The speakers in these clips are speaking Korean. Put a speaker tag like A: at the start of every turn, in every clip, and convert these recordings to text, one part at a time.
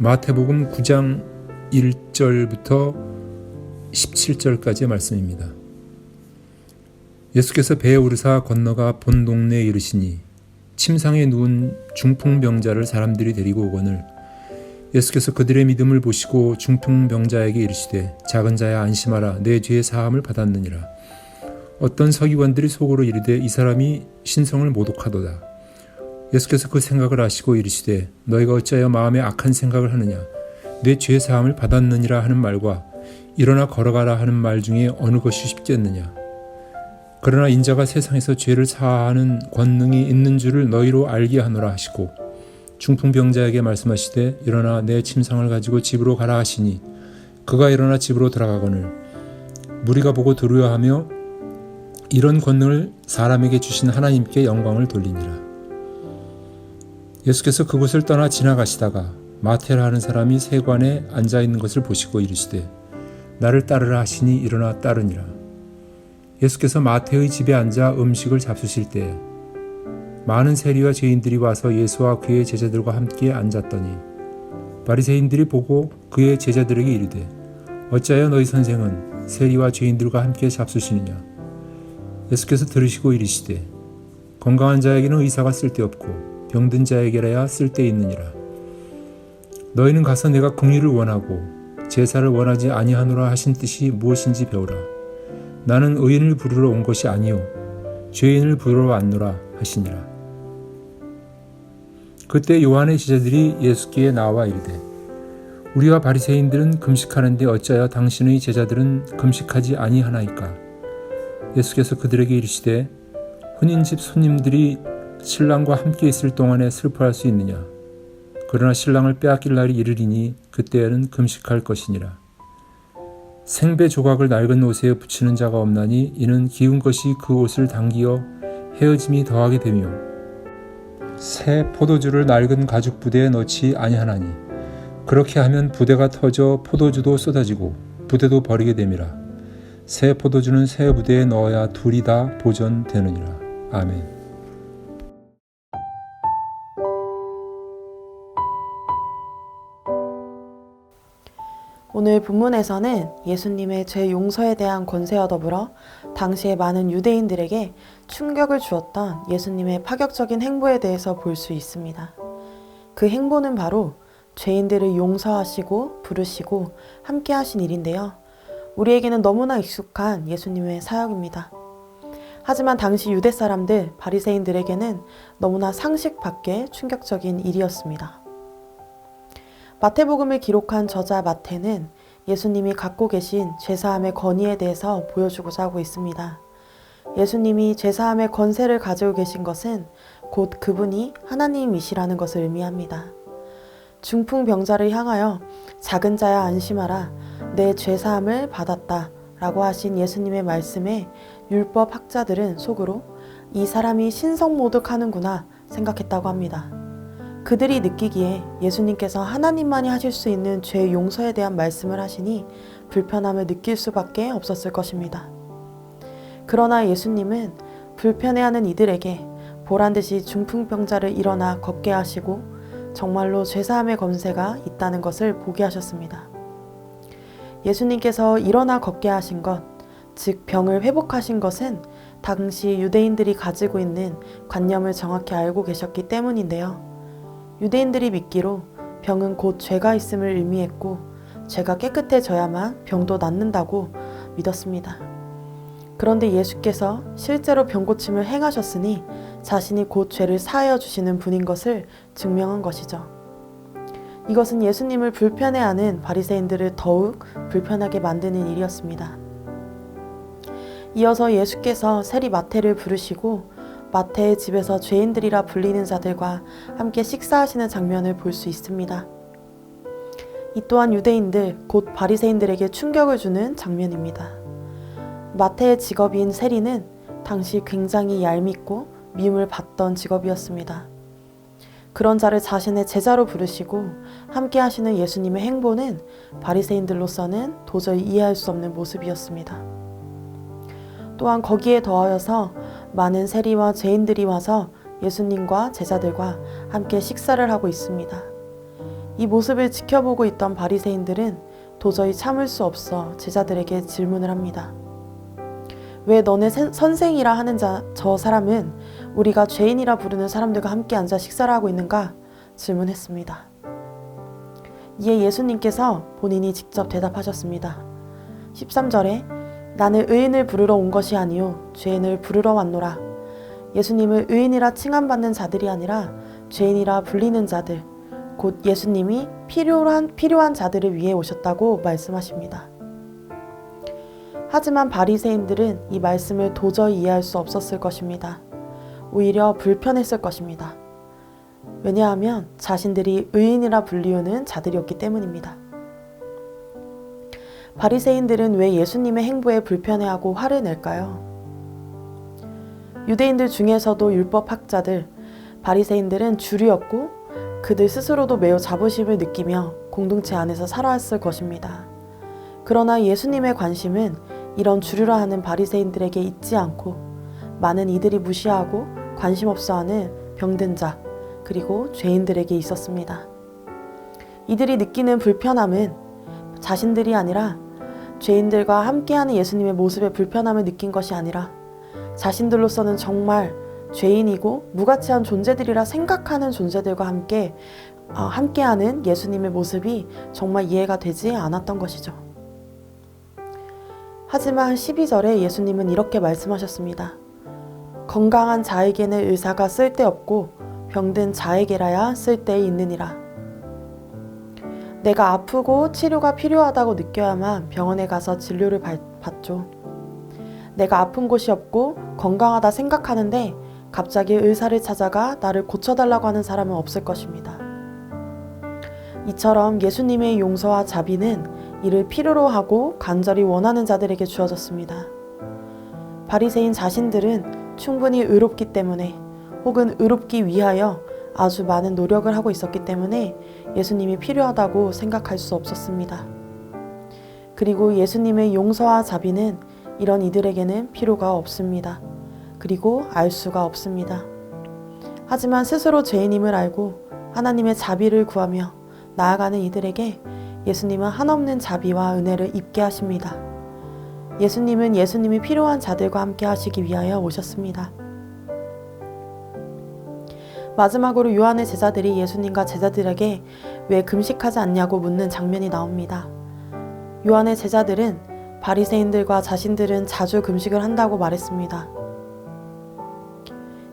A: 마태복음 9장 1절부터 17절까지의 말씀입니다. 예수께서 배에 오르사 건너가 본 동네에 이르시니 침상에 누운 중풍병자를 사람들이 데리고 오거늘 예수께서 그들의 믿음을 보시고 중풍병자에게 이르시되 작은 자야 안심하라 내 죄의 사함을 받았느니라. 어떤 서기관들이 속으로 이르되 이 사람이 신성을 모독하도다. 예수께서 그 생각을 아시고 이르시되 너희가 어찌하여 마음에 악한 생각을 하느냐 내 죄의 사함을 받았느니라 하는 말과 일어나 걸어가라 하는 말 중에 어느 것이 쉽겠느냐. 그러나 인자가 세상에서 죄를 사하는 권능이 있는 줄을 너희로 알게 하노라 하시고 중풍병자에게 말씀하시되 일어나 내 침상을 가지고 집으로 가라 하시니 그가 일어나 집으로 들어가거늘 무리가 보고 두려워하며 이런 권능을 사람에게 주신 하나님께 영광을 돌리니라. 예수께서 그곳을 떠나 지나가시다가 마태라 하는 사람이 세관에 앉아있는 것을 보시고 이르시되 나를 따르라 하시니 일어나 따르니라. 예수께서 마태의 집에 앉아 음식을 잡수실 때에 많은 세리와 죄인들이 와서 예수와 그의 제자들과 함께 앉았더니 바리새인들이 보고 그의 제자들에게 이르되 어찌하여 너희 선생은 세리와 죄인들과 함께 잡수시느냐. 예수께서 들으시고 이르시되 건강한 자에게는 의사가 쓸데없고 병든 자에게라야 쓸데있느니라. 너희는 가서 내가 긍휼을 원하고 제사를 원하지 아니하노라 하신 뜻이 무엇인지 배우라. 나는 의인을 부르러 온 것이 아니요 죄인을 부르러 왔노라 하시니라. 그때 요한의 제자들이 예수께 나와 이르되 우리와 바리새인들은 금식하는데 어찌하여 당신의 제자들은 금식하지 아니하나이까. 예수께서 그들에게 이르시되 혼인집 손님들이 신랑과 함께 있을 동안에 슬퍼할 수 있느냐. 그러나 신랑을 빼앗길 날이 이르리니 그때에는 금식할 것이니라. 생배 조각을 낡은 옷에 붙이는 자가 없나니 이는 기운 것이 그 옷을 당기어 헤어짐이 더하게 되며 새 포도주를 낡은 가죽 부대에 넣지 아니하나니 그렇게 하면 부대가 터져 포도주도 쏟아지고 부대도 버리게 됨이라. 새 포도주는 새 부대에 넣어야 둘이 다 보존되느니라. 아멘.
B: 오늘 본문에서는 예수님의 죄 용서에 대한 권세와 더불어 당시의 많은 유대인들에게 충격을 주었던 예수님의 파격적인 행보에 대해서 볼 수 있습니다. 그 행보는 바로 죄인들을 용서하시고 부르시고 함께 하신 일인데요. 우리에게는 너무나 익숙한 예수님의 사역입니다. 하지만 당시 유대 사람들, 바리새인들에게는 너무나 상식 밖의 충격적인 일이었습니다. 마태복음을 기록한 저자 마태는 예수님이 갖고 계신 죄사함의 권위에 대해서 보여주고자 하고 있습니다. 예수님이 죄사함의 권세를 가지고 계신 것은 곧 그분이 하나님이시라는 것을 의미합니다. 중풍병자를 향하여 작은 자야 안심하라 내 죄사함을 받았다 라고 하신 예수님의 말씀에 율법 학자들은 속으로 이 사람이 신성모독하는구나 생각했다고 합니다. 그들이 느끼기에 예수님께서 하나님만이 하실 수 있는 죄 용서에 대한 말씀을 하시니 불편함을 느낄 수밖에 없었을 것입니다. 그러나 예수님은 불편해하는 이들에게 보란듯이 중풍병자를 일어나 걷게 하시고 정말로 죄사함의 권세가 있다는 것을 보게 하셨습니다. 예수님께서 일어나 걷게 하신 것, 즉 병을 회복하신 것은 당시 유대인들이 가지고 있는 관념을 정확히 알고 계셨기 때문인데요. 유대인들이 믿기로 병은 곧 죄가 있음을 의미했고 죄가 깨끗해져야만 병도 낫는다고 믿었습니다. 그런데 예수께서 실제로 병고침을 행하셨으니 자신이 곧 죄를 사하여 주시는 분인 것을 증명한 것이죠. 이것은 예수님을 불편해하는 바리새인들을 더욱 불편하게 만드는 일이었습니다. 이어서 예수께서 세리 마태를 부르시고 마태의 집에서 죄인들이라 불리는 자들과 함께 식사하시는 장면을 볼 수 있습니다. 이 또한 유대인들, 곧 바리새인들에게 충격을 주는 장면입니다. 마태의 직업인 세리는 당시 굉장히 얄밉고 미움을 받던 직업이었습니다. 그런 자를 자신의 제자로 부르시고 함께 하시는 예수님의 행보는 바리새인들로서는 도저히 이해할 수 없는 모습이었습니다. 또한 거기에 더하여서 많은 세리와 죄인들이 와서 예수님과 제자들과 함께 식사를 하고 있습니다. 이 모습을 지켜보고 있던 바리새인들은 도저히 참을 수 없어 제자들에게 질문을 합니다. 왜 너네 선생이라 하는 저 사람은 우리가 죄인이라 부르는 사람들과 함께 앉아 식사를 하고 있는가? 질문했습니다. 이에 예수님께서 본인이 직접 대답하셨습니다. 13절에 나는 의인을 부르러 온 것이 아니요 죄인을 부르러 왔노라. 예수님을 의인이라 칭함받는 자들이 아니라 죄인이라 불리는 자들, 곧 예수님이 필요한 자들을 위해 오셨다고 말씀하십니다. 하지만 바리새인들은 이 말씀을 도저히 이해할 수 없었을 것입니다. 오히려 불편했을 것입니다. 왜냐하면 자신들이 의인이라 불리우는 자들이었기 때문입니다. 바리새인들은 왜 예수님의 행보에 불편해하고 화를 낼까요? 유대인들 중에서도 율법학자들, 바리새인들은 주류였고 그들 스스로도 매우 자부심을 느끼며 공동체 안에서 살아왔을 것입니다. 그러나 예수님의 관심은 이런 주류라 하는 바리새인들에게 있지 않고 많은 이들이 무시하고 관심 없어하는 병든 자 그리고 죄인들에게 있었습니다. 이들이 느끼는 불편함은 자신들이 아니라 죄인들과 함께하는 예수님의 모습에 불편함을 느낀 것이 아니라 자신들로서는 정말 죄인이고 무가치한 존재들이라 생각하는 존재들과 함께하는 예수님의 모습이 정말 이해가 되지 않았던 것이죠. 하지만 12절에 예수님은 이렇게 말씀하셨습니다. 건강한 자에게는 의사가 쓸데없고 병든 자에게라야 쓸데 있느니라. 내가 아프고 치료가 필요하다고 느껴야만 병원에 가서 진료를 받죠. 내가 아픈 곳이 없고 건강하다 생각하는데 갑자기 의사를 찾아가 나를 고쳐달라고 하는 사람은 없을 것입니다. 이처럼 예수님의 용서와 자비는 이를 필요로 하고 간절히 원하는 자들에게 주어졌습니다. 바리새인 자신들은 충분히 의롭기 때문에 혹은 의롭기 위하여 아주 많은 노력을 하고 있었기 때문에 예수님이 필요하다고 생각할 수 없었습니다. 그리고 예수님의 용서와 자비는 이런 이들에게는 필요가 없습니다. 그리고 알 수가 없습니다. 하지만 스스로 죄인임을 알고 하나님의 자비를 구하며 나아가는 이들에게 예수님은 한없는 자비와 은혜를 입게 하십니다. 예수님은 예수님이 필요한 자들과 함께 하시기 위하여 오셨습니다. 마지막으로 요한의 제자들이 예수님과 제자들에게 왜 금식하지 않냐고 묻는 장면이 나옵니다. 요한의 제자들은 바리새인들과 자신들은 자주 금식을 한다고 말했습니다.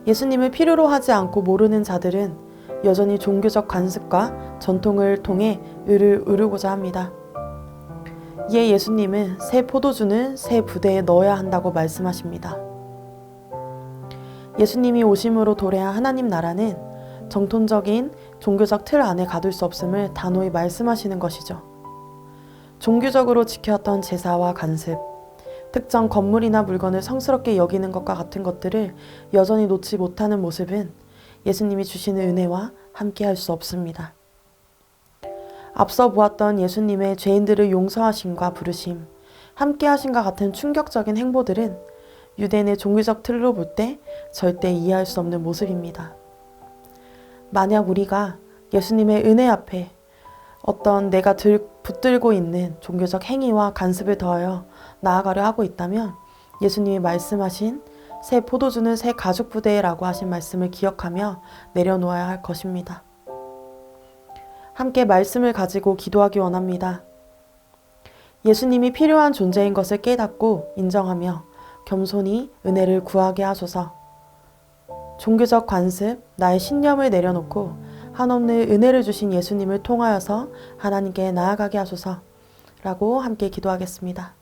B: 예수님을 필요로 하지 않고 모르는 자들은 여전히 종교적 관습과 전통을 통해 의를 이루고자 합니다. 이에 예수님은 새 포도주는 새 부대에 넣어야 한다고 말씀하십니다. 예수님이 오심으로 도래한 하나님 나라는 정통적인 종교적 틀 안에 가둘 수 없음을 단호히 말씀하시는 것이죠. 종교적으로 지켜왔던 제사와 간습, 특정 건물이나 물건을 성스럽게 여기는 것과 같은 것들을 여전히 놓지 못하는 모습은 예수님이 주시는 은혜와 함께 할 수 없습니다. 앞서 보았던 예수님의 죄인들을 용서하심과 부르심, 함께 하심과 같은 충격적인 행보들은 유대인의 종교적 틀로 볼 때 절대 이해할 수 없는 모습입니다. 만약 우리가 예수님의 은혜 앞에 어떤 내가 붙들고 있는 종교적 행위와 간습을 더하여 나아가려 하고 있다면 예수님이 말씀하신 새 포도주는 새 가죽 부대라고 하신 말씀을 기억하며 내려놓아야 할 것입니다. 함께 말씀을 가지고 기도하기 원합니다. 예수님이 필요한 존재인 것을 깨닫고 인정하며 겸손히 은혜를 구하게 하소서. 종교적 관습, 나의 신념을 내려놓고 한없는 은혜를 주신 예수님을 통하여서 하나님께 나아가게 하소서 라고 함께 기도하겠습니다.